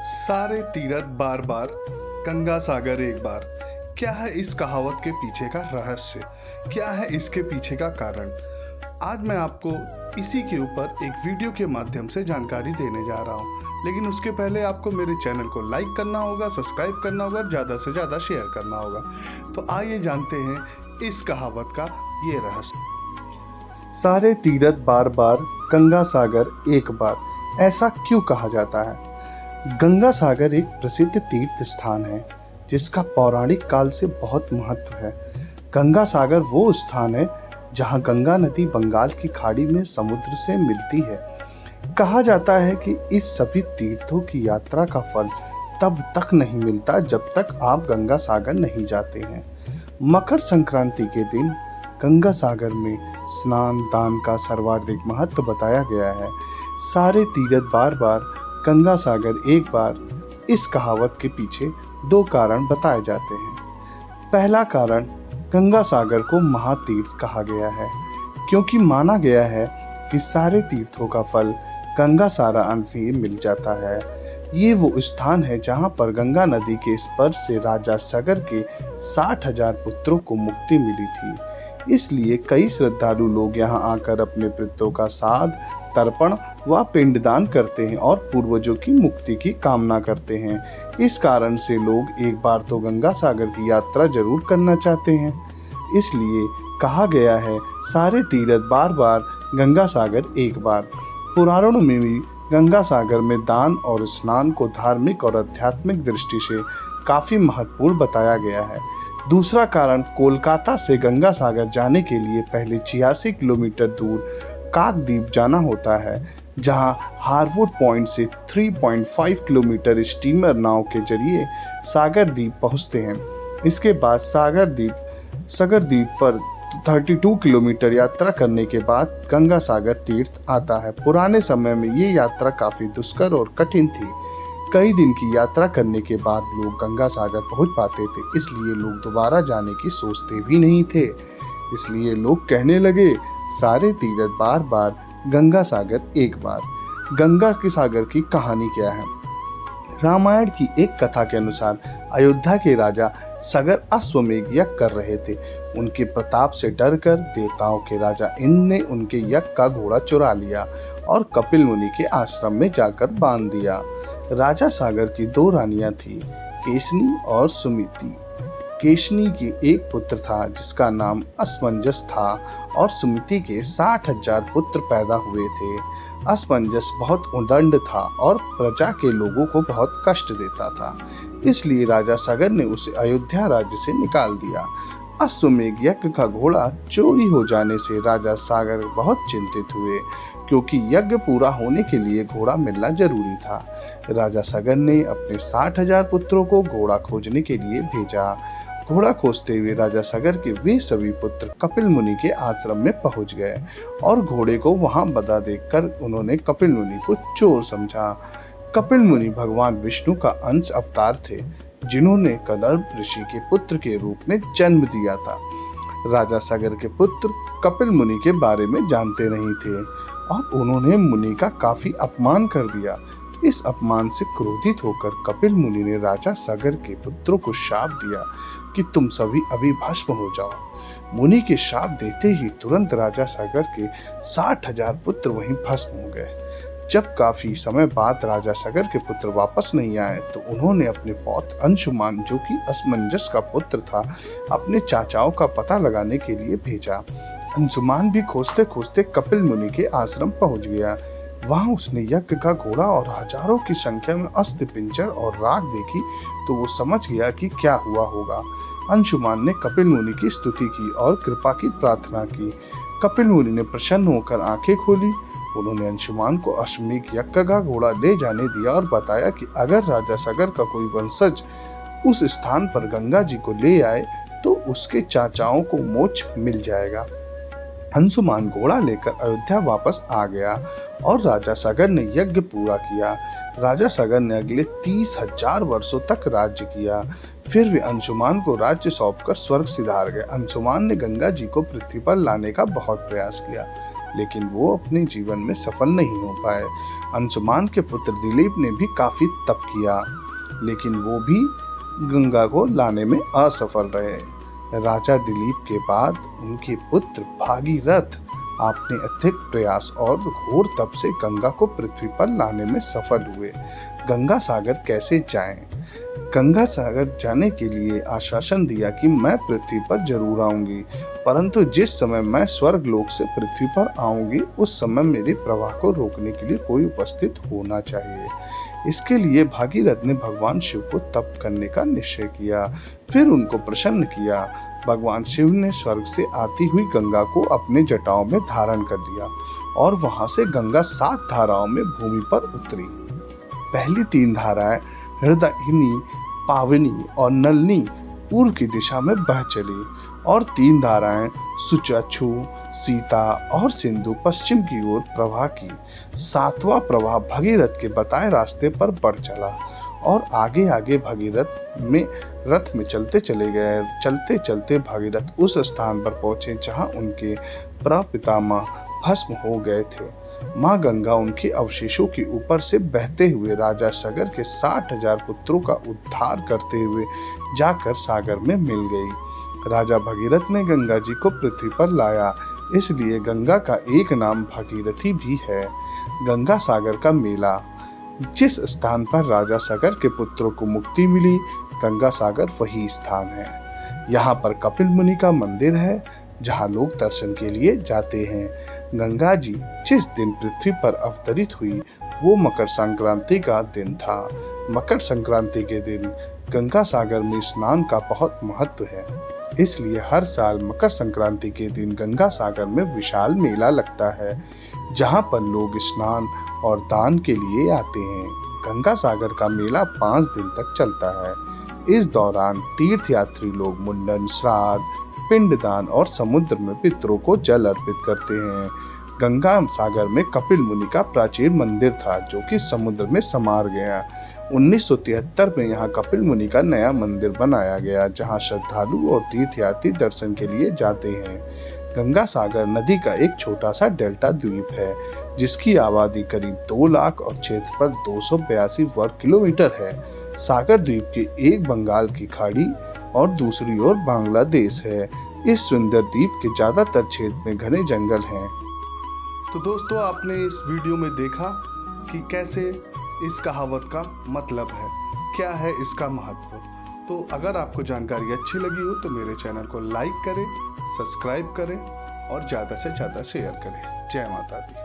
सारे तीरथ बार बार, गंगा सागर एक बार। क्या है इस कहावत के पीछे का रहस्य? क्या है इसके पीछे का कारण? आज मैं आपको इसी के ऊपर एक वीडियो के माध्यम से जानकारी देने जा रहा हूँ। लेकिन उसके पहले आपको मेरे चैनल को लाइक करना होगा, सब्सक्राइब करना होगा और ज़्यादा से ज़्यादा शेयर करना होगा। तो आइए जानते हैं इस कहावत का ये रहस्य। सारे तीरथ बार बार, गंगा सागर एक बार, ऐसा क्यों कहा जाता है? गंगा सागर एक प्रसिद्ध तीर्थ स्थान है जिसका पौराणिक काल से बहुत महत्व है। गंगा सागर वो स्थान है जहाँ गंगा नदी बंगाल की खाड़ी में समुद्र से मिलती है। कहा जाता है कि इस सभी तीर्थों की यात्रा का फल तब तक नहीं मिलता जब तक आप गंगा सागर नहीं जाते हैं। मकर संक्रांति के दिन गंगा सागर में स्नान दान का सर्वाधिक महत्व बताया गया है। सारे तीर्थ बार बार, गंगा सागर एक बार, इस कहावत के पीछे दो कारण बताए जाते हैं। पहला कारण, गंगा सागर को महातीर्थ कहा गया है क्योंकि माना गया है कि सारे तीर्थों का फल गंगा सारा अंश ही मिल जाता है। ये वो स्थान है जहाँ पर गंगा नदी के स्पर्श से राजा सगर के 60,000 पुत्रों को मुक्ति मिली थी। इसलिए कई श्रद्धालु लोग यहाँ आकर अपने पितरों का श्राद्ध, तर्पण व पिंडदान करते हैं और पूर्वजों की मुक्ति की कामना करते हैं। इस कारण से लोग एक बार तो गंगा सागर की यात्रा जरूर करना चाहते हैं। इसलिए कहा गया है, सारे तीर्थ बार बार, गंगा सागर एक बार। पुराणों में भी गंगा सागर में दान और स्नान को धार्मिक और आध्यात्मिक दृष्टि से काफी महत्वपूर्ण बताया गया है। दूसरा कारण, कोलकाता से गंगा सागर जाने के लिए पहले 86 किलोमीटर दूर काकद्वीप जाना होता है, जहां हार्वुड पॉइंट से 3.5 किलोमीटर स्टीमर नाव के जरिए सागर द्वीप पहुंचते हैं। इसके बाद सागर द्वीप पर 32 किलोमीटर यात्रा करने के बाद गंगा सागर तीर्थ आता है। पुराने समय में ये यात्रा काफी दुष्कर और कठिन थी। कई दिन की यात्रा करने के बाद लोग गंगा सागर पहुंच पाते थे, इसलिए लोग दोबारा जाने की सोचते भी नहीं थे। इसलिए लोग कहने लगे, सारे तीर्थ बार बार, गंगा सागर एक बार। गंगा के सागर की कहानी क्या है? रामायण की एक कथा के अनुसार अयोध्या के राजा सगर अश्वमेध यज्ञ कर रहे थे। उनके प्रताप से डरकर देवताओं के राजा इंद्र ने उनके यज्ञ का घोड़ा चुरा लिया और कपिल मुनि के आश्रम में जाकर बांध दिया। राजा सागर की दो रानियां थी, केशनी और सुमिति। केशनी के एक पुत्र था जिसका नाम असमंजस था और सुमिति के 60,000 पुत्र पैदा हुए थे। असमंजस बहुत उदंड था और प्रजा के लोगों को बहुत कष्ट देता था, इसलिए राजा सगर ने उसे अयोध्या राज्य से निकाल दिया। अश्वमेध यज्ञ का घोड़ा चोरी हो जाने से राजा सागर बहुत चिंतित हुए क्योंकि यज्ञ पूरा होने के लिए घोड़ा मिलना जरूरी था। राजा सगर ने अपने 60,000 पुत्रों को घोड़ा खोजने के लिए भेजा। घोड़ा खोजते हुए राजा सगर के वे सभी पुत्र कपिल मुनि के आश्रम में पहुंच गए और घोड़े को वहां बंधा देखकर उन्होंने कपिल मुनि को चोर समझा। कपिल मुनि भगवान विष्णु का अंश अवतार थे जिन्होंने कदर्प ऋषि के पुत्र के रूप में जन्म दिया था। राजा सगर के पुत्र कपिल मुनि के बारे में जानते नहीं थे और उन्होंने मुनि का काफी अपमान कर दिया। इस अपमान से क्रोधित होकर कपिल मुनि ने राजा सगर के पुत्रों को शाप दिया कि तुम सभी अभी भस्म हो जाओ। मुनि के शाप देते ही तुरंत राजा सागर के 60,000 पुत्र वहीं भस्म हो गए। जब काफी समय बाद राजा सागर के पुत्र वापस नहीं आए तो उन्होंने अपने पौत्र अंशुमान, जो कि असमंजस का पुत्र था, अपने चाचाओं का पता लगाने के लिए भेजा। अंशुमान भी खोजते खोजते कपिल मुनि के आश्रम पहुंच गया। वहां उसने यज्ञ का घोड़ा और हजारों की संख्या में अस्थि पिंजर और राख देखी तो वो समझ गया कि क्या हुआ होगा। अंशुमान ने कपिल मुनि की स्तुति की और कृपा की प्रार्थना की। कपिल मुनि ने प्रसन्न होकर आंखें खोली। उन्होंने अंशुमान को अश्वमेध यज्ञ का घोड़ा ले जाने दिया और बताया कि अगर राजा सगर का कोई वंशज उस स्थान पर गंगा जी को ले आए तो उसके चाचाओं को मोक्ष मिल जाएगा। अंशुमान घोड़ा लेकर अयोध्या वापस आ गया और राजा सगर ने यज्ञ पूरा किया। राजा सगर ने अगले 30,000 वर्षों तक राज्य किया। फिर वे अंशुमान को राज्य सौंपकर स्वर्ग सिधार गए। अंशुमान ने गंगा जी को पृथ्वी पर लाने का बहुत प्रयास किया, लेकिन वो अपने जीवन में सफल नहीं हो पाए। अंशुमान के पुत्र दिलीप ने भी काफी तप किया, लेकिन वो भी गंगा को लाने में असफल रहे। राजा दिलीप के बाद उनके पुत्र भागीरथ आपने अधिक प्रयास और घोर तप से गंगा को पृथ्वी पर लाने में सफल हुए। गंगा सागर कैसे जाएं? गंगा सागर जाने के लिए आश्वासन दिया कि मैं पृथ्वी पर जरूर आऊंगी, परंतु जिस समय मैं स्वर्ग लोक से पृथ्वी पर आऊंगी उस समय मेरे प्रवाह को रोकने के लिए कोई उपस्थित होना चाहिए। इसके लिए भागीरथ ने भगवान शिव को तप करने का निश्चय किया, फिर उनको प्रसन्न किया। भगवान शिव ने स्वर्ग से आती हुई गंगा को अपने जटाओं में धारण कर लिया और वहां से गंगा 7 धाराओं में भूमि पर उतरी। पहली 3 धाराएं हृदयिनी, पावनी और नलनी पूर्व की दिशा में बह चली और 3 धाराएं सुचाछू, सीता और सिंधु पश्चिम की ओर प्रवाह की। 7वां प्रवाह भगीरथ के बताए रास्ते पर बढ़ चला और आगे आगे भगीरथ में रथ में चलते चले गए। चलते चलते भगीरथ उस स्थान पर पहुंचे जहां उनके प्रपितामह भस्म हो गए थे। माँ गंगा उनके अवशेषों के ऊपर से बहते हुए राजा सागर के 60,000 पुत्रों का उद्धार करते हुए जाकर सागर में मिल गई। राजा भगीरथ ने गंगा जी को पृथ्वी पर लाया, इसलिए गंगा का एक नाम भागीरथी भी है। गंगा सागर का मेला। जिस स्थान पर राजा सागर के पुत्रों को मुक्ति मिली, गंगा सागर वही स्थान है। यहाँ पर कपिल मुनि का मंदिर है जहाँ लोग दर्शन के लिए जाते हैं। गंगा जी जिस दिन पृथ्वी पर अवतरित हुई वो मकर संक्रांति का दिन था। मकर संक्रांति के दिन गंगा सागर में स्नान का बहुत महत्व है, इसलिए हर साल मकर संक्रांति के दिन गंगा सागर में विशाल मेला लगता है जहाँ पर लोग स्नान और दान के लिए आते हैं। गंगा सागर का मेला 5 दिन तक चलता है। इस दौरान तीर्थयात्री लोग मुंडन, श्राद्ध, पिंडदान और समुद्र में पितरों को जल अर्पित करते हैं। गंगा सागर में कपिल मुनि का प्राचीन मंदिर था जो कि समुद्र में समार गया। 1973 में यहाँ कपिल मुनि का नया मंदिर बनाया गया जहाँ श्रद्धालु और तीर्थयात्री दर्शन के लिए जाते हैं। गंगा सागर नदी का एक छोटा सा डेल्टा द्वीप है जिसकी आबादी करीब 2 लाख और क्षेत्रफल 282 वर्ग किलोमीटर है। सागर द्वीप के एक बंगाल की खाड़ी और दूसरी ओर बांग्लादेश है। इस सुंदर द्वीप के ज्यादातर क्षेत्र में घने जंगल हैं। तो दोस्तों, आपने इस वीडियो में देखा कि कैसे इस कहावत का मतलब है, क्या है इसका महत्व। तो अगर आपको जानकारी अच्छी लगी हो तो मेरे चैनल को लाइक करें, सब्सक्राइब करें और ज़्यादा से ज़्यादा शेयर करें। जय माता दी।